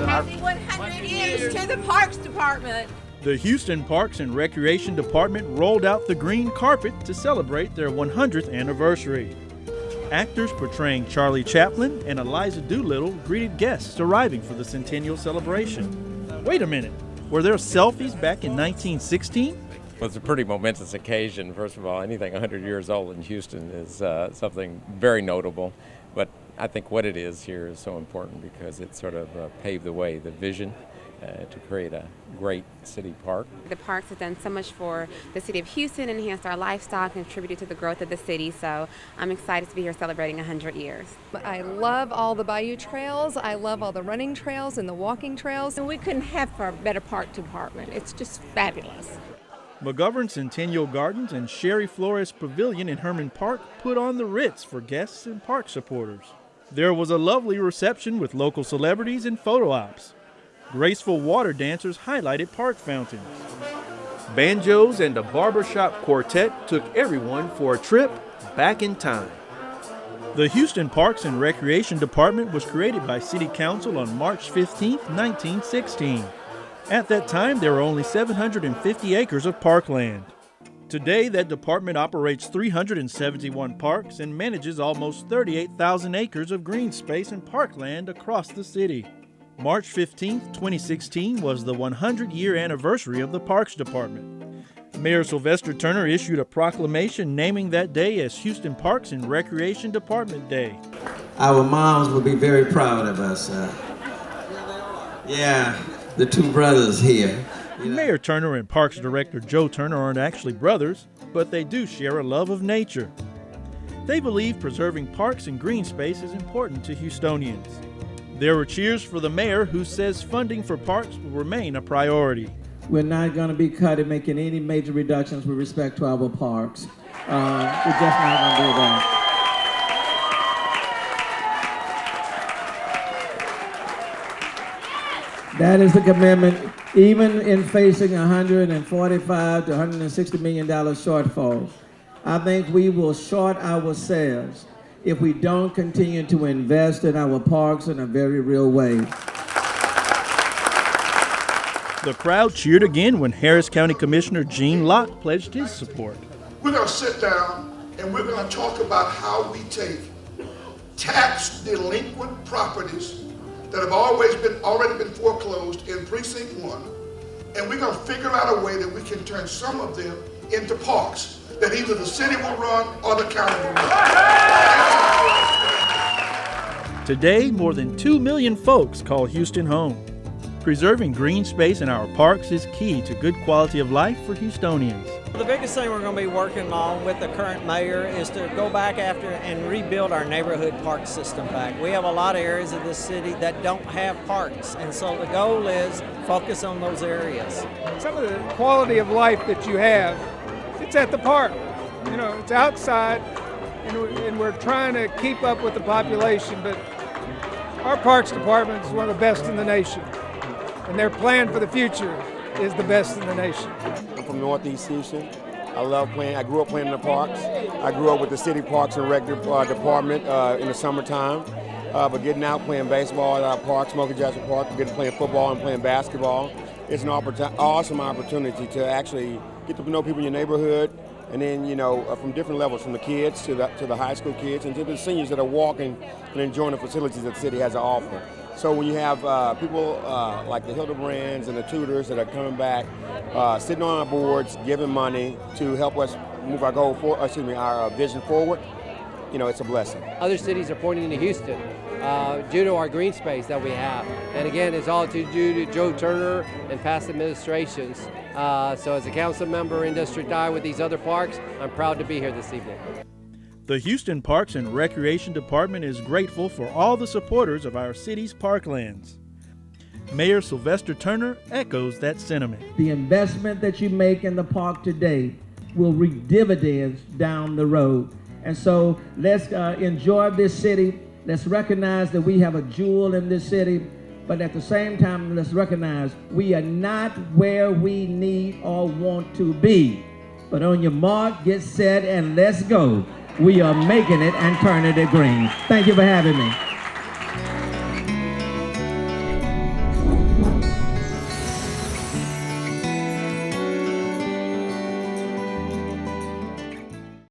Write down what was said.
Happy 100 years to the Parks Department. The Houston Parks and Recreation Department rolled out the green carpet to celebrate their 100th anniversary. Actors portraying Charlie Chaplin and Eliza Doolittle greeted guests arriving for the centennial celebration. Wait a minute, were there selfies back in 1916? Well, it's a pretty momentous occasion. First of all, anything 100 years old in Houston is something very notable. But I think what it is here is so important because it sort of paved the way, the vision to create a great city park. The parks have done so much for the city of Houston, enhanced our lifestyle, contributed to the growth of the city, so I'm excited to be here celebrating 100 years. I love all the bayou trails, I love all the running trails and the walking trails. And we couldn't have for a better park department. It's just fabulous. McGovern Centennial Gardens and Sherry Flores Pavilion in Herman Park put on the Ritz for guests and park supporters. There was a lovely reception with local celebrities and photo ops. Graceful water dancers highlighted park fountains. Banjos and a barbershop quartet took everyone for a trip back in time. The Houston Parks and Recreation Department was created by City Council on March 15, 1916. At that time, there were only 750 acres of parkland. Today, that department operates 371 parks and manages almost 38,000 acres of green space and parkland across the city. March 15, 2016 was the 100-year anniversary of the Parks Department. Mayor Sylvester Turner issued a proclamation naming that day as Houston Parks and Recreation Department Day. Our moms will be very proud of us. Yeah, the two brothers here. Mayor Turner and Parks Director Joe Turner aren't actually brothers, but they do share a love of nature. They believe preserving parks and green space is important to Houstonians. There were cheers for the mayor, who says funding for parks will remain a priority. We're not going to be cutting, making any major reductions with respect to our parks. We're just not going to do that. That is the commitment, even in facing $145 to $160 million shortfall. I think we will short ourselves if we don't continue to invest in our parks in a very real way. The crowd cheered again when Harris County Commissioner Gene Locke pledged his support. We're going to sit down and we're going to talk about how we take tax delinquent properties that have already been foreclosed in Precinct 1, and we're going to figure out a way that we can turn some of them into parks that either the city will run or the county will run. Today, more than 2 million folks call Houston home. Preserving green space in our parks is key to good quality of life for Houstonians. The biggest thing we're going to be working on with the current mayor is to go back after and rebuild our neighborhood park system back. We have a lot of areas of this city that don't have parks, and so the goal is focus on those areas. Some of the quality of life that you have, it's at the park. You know, it's outside, and we're trying to keep up with the population, but our Parks Department is one of the best in the nation, and their plan for the future is the best in the nation. I'm from Northeast Houston. I love playing. I grew up playing in the parks. I grew up with the City Parks and Rec Department in the summertime. But getting out playing baseball at our park, Smokey Jackson Park, playing football and playing basketball, it's an awesome opportunity to actually get to know people in your neighborhood, and then, you know, from different levels, from the kids to the high school kids and to the seniors that are walking and enjoying the facilities that the city has to offer. So when you have people like the Hildebrands and the Tudors that are coming back, sitting on our boards, giving money to help us move our our vision forward, you know, it's a blessing. Other cities are pointing to Houston due to our green space that we have. And again, it's all due to Joe Turner and past administrations. So as a council member in District I with these other parks, I'm proud to be here this evening. The Houston Parks and Recreation Department is grateful for all the supporters of our city's parklands. Mayor Sylvester Turner echoes that sentiment. The investment that you make in the park today will reap dividends down the road. And so let's enjoy this city. Let's recognize that we have a jewel in this city, but at the same time, let's recognize we are not where we need or want to be. But on your mark, get set, and let's go. we are making it and turning it green. Thank you for having me.